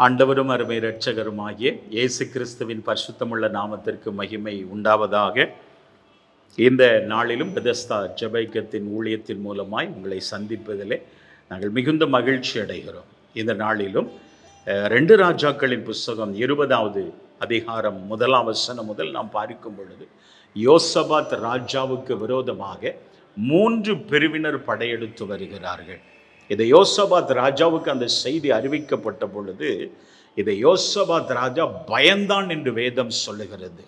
ஆண்டவரும் அருமை இரட்சகருமாகிய இயேசு கிறிஸ்துவின் பரிசுத்தமுள்ள நாமத்திற்கு மகிமை உண்டாவதாக. இந்த நாளிலும் பெதஸ்தா ஜெபைக்கத்தின் ஊழியத்தின் மூலமாய் உங்களை சந்திப்பதிலே நாங்கள் மிகுந்த மகிழ்ச்சி அடைகிறோம். இந்த நாளிலும் 2 ராஜாக்களின் புஸ்தகம் 20வது அதிகாரம் 1ஆம் வசனம் முதல் நாம் பார்க்கும் பொழுது, யோசபாத் ராஜாவுக்கு விரோதமாக 3 பிரிவினர் படையெடுத்து வருகிறார்கள். இதை யோசபாத் ராஜாவுக்கு அந்த செய்தி அறிவிக்கப்பட்ட பொழுது, இதை யோசபாத் ராஜா பயந்தான் என்று வேதம் சொல்லுகிறது.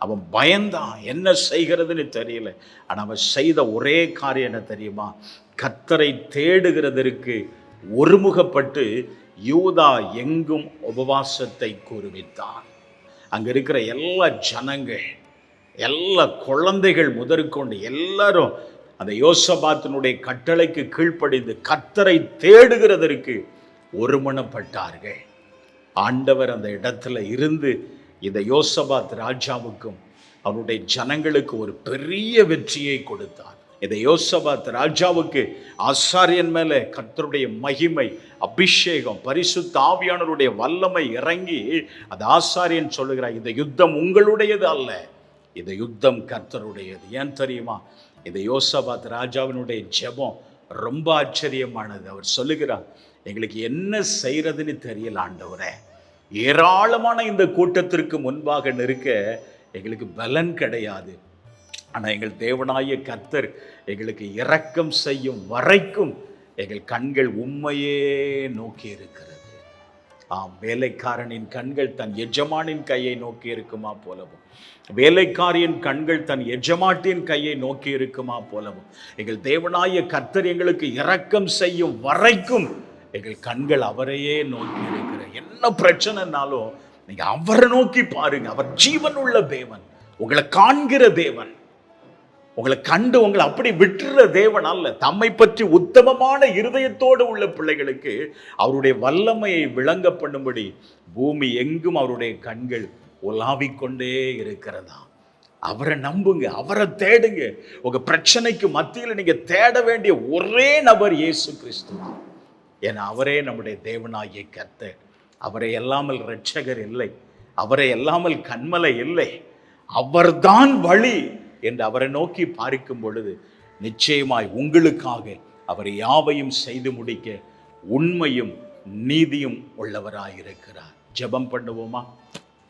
அவன் பயந்தான், என்ன செய்கிறதுன்னு தெரியல. ஆனால் அவன் செய்த ஒரே காரியம் என்ன தெரியுமா? கர்த்தரை தேடுகிறதற்கு ஒருமுகப்பட்டு யூதா எங்கும் உபவாசத்தை கூறுவித்தான். அங்கே இருக்கிற எல்லா ஜனங்கள், எல்லா குழந்தைகள் முதற்கொண்டு எல்லாரும் அந்த யோசபாத்தினுடைய கட்டளைக்கு கீழ்ப்படிந்து கர்த்தரை தேடுகிறதற்கு ஒருமனப்பட்டார்கள். ஆண்டவர் அந்த இடத்துல இருந்து இந்த யோசபாத் ராஜாவுக்கும் அவருடைய ஜனங்களுக்கு ஒரு பெரிய வெற்றியை கொடுத்தார். இந்த யோசபாத் ராஜாவுக்கு ஆசாரியன் மேலே கர்த்தருடைய மகிமை, அபிஷேகம், பரிசுத்த ஆவியானவருடைய வல்லமை இறங்கி அந்த ஆசாரியன் சொல்லுகிறார், இந்த யுத்தம் உங்களுடையது அல்ல, இந்த யுத்தம் கர்த்தருடையது. ஏன் தெரியுமா? இந்த யோசபாத் ராஜாவினுடைய ஜெபம் ரொம்ப ஆச்சரியமானது. அவர் சொல்லுகிறார், எங்களுக்கு என்ன செய்யறதுன்னு தெரியல ஆண்டவரே, ஏராளமான இந்த கூட்டத்திற்கு முன்பாக நிற்க எங்களுக்கு பலன் கிடையாது. ஆனால் எங்கள் தேவனாய கர்த்தர் எங்களுக்கு இரக்கம் செய்யும் வரைக்கும் எங்கள் கண்கள் உம்மையே நோக்கி இருக்கிறது. ஆம், வேலைக்காரனின் கண்கள் தன் எஜமானின் கையை நோக்கி இருக்குமா போலவும், வேலைக்காரியின் கண்கள் தன் எஜமாட்டின் கையை நோக்கி இருக்குமா போலவும், எங்கள் தேவனாய கர்த்தர் எங்களுக்கு இரக்கம் செய்யும் வரைக்கும் எங்கள் கண்கள் அவரையே நோக்கி இருக்கிற. என்ன பிரச்சனைனாலும் நீங்க அவரை நோக்கி பாருங்க. அவர் ஜீவன் உள்ள தேவன், உங்களை காண்கிற தேவன், உங்களை கண்டு உங்களை அப்படி விட்டுற தேவன் அல்ல. தம்மை பற்றி உத்தமமான இருதயத்தோடு உள்ள பிள்ளைகளுக்கு அவருடைய வல்லமையை விளங்க பண்ணும்படி பூமி எங்கும் அவருடைய கண்கள் உலாவிக்கொண்டே இருக்கிறதா. அவரை நம்புங்க, அவரை தேடுங்க. உங்க பிரச்சனைக்கு மத்தியில் நீங்க தேட வேண்டிய ஒரே நபர் இயேசு கிறிஸ்து. ஏன்னா அவரே நம்முடைய தேவனாகிய கர்த்தர். அவரை இல்லாமல் இரட்சகர் இல்லை, அவரை இல்லாமல் கன்மலை இல்லை. அவர்தான் வழி என்று அவரை நோக்கி பார்க்கும் பொழுது நிச்சயமாய் உங்களுக்காக அவர் யாவையும் செய்து முடிக்க உண்மையும் நீதியும் உள்ளவராயிருக்கிறார். ஜெபம் பண்ணுவோமா?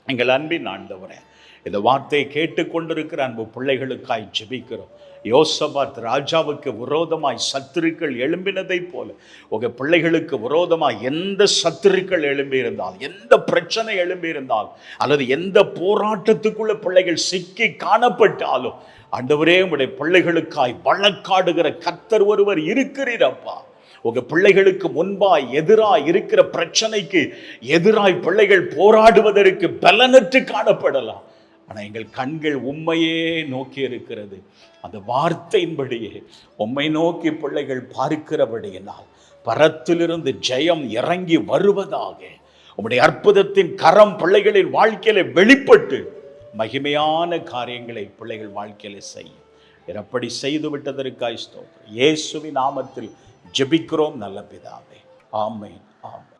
எங்கள் அன்பின் ஆண்டவரே, இந்த வார்த்தையை கேட்டுக்கொண்டிருக்கிற அன்பு பிள்ளைகளுக்காய் ஜெபிக்கிறோம். யோசபாத் ராஜாவுக்கு விரோதமாய் சத்துருக்கள் எழும்பினதை போல உங்க பிள்ளைகளுக்கு விரோதமாய் எந்த சத்துருக்கள் எழும்பியிருந்தால், எந்த பிரச்சனை எழும்பியிருந்தால், அல்லது எந்த போராட்டத்துக்குள்ள பிள்ளைகள் சிக்கி காணப்பட்டாலும், ஆண்டவரே உடைய பிள்ளைகளுக்காய் வழக்காடுகிற கர்த்தர் ஒருவர் இருக்கிறீரப்பா. உங்க பிள்ளைகளுக்கு முன்பாய் எதிராய் இருக்கிற பிரச்சனைக்கு எதிராய் பிள்ளைகள் போராடுவதற்கு பலனற்று காணப்படலாம். ஆனால் எங்கள் கண்கள் உம்மையே நோக்கி இருக்கிறது. அந்த வார்த்தையின்படியே உம்மை நோக்கி பிள்ளைகள் பார்க்கிறபடியினால் பரத்திலிருந்து ஜெயம் இறங்கி வருவதாக. உம்முடைய அற்புதத்தின் கரம் பிள்ளைகளின் வாழ்க்கையில வெளிப்பட்டு மகிமையான காரியங்களை பிள்ளைகள் வாழ்க்கையில செய்யும். அப்படி செய்து விட்டதற்காய் ஸ்தோத்திரம். இயேசுவின் நாமத்தில் ஜெபிக்கிறோம் நல்ல பிதாவே. ஆமென், ஆமென்.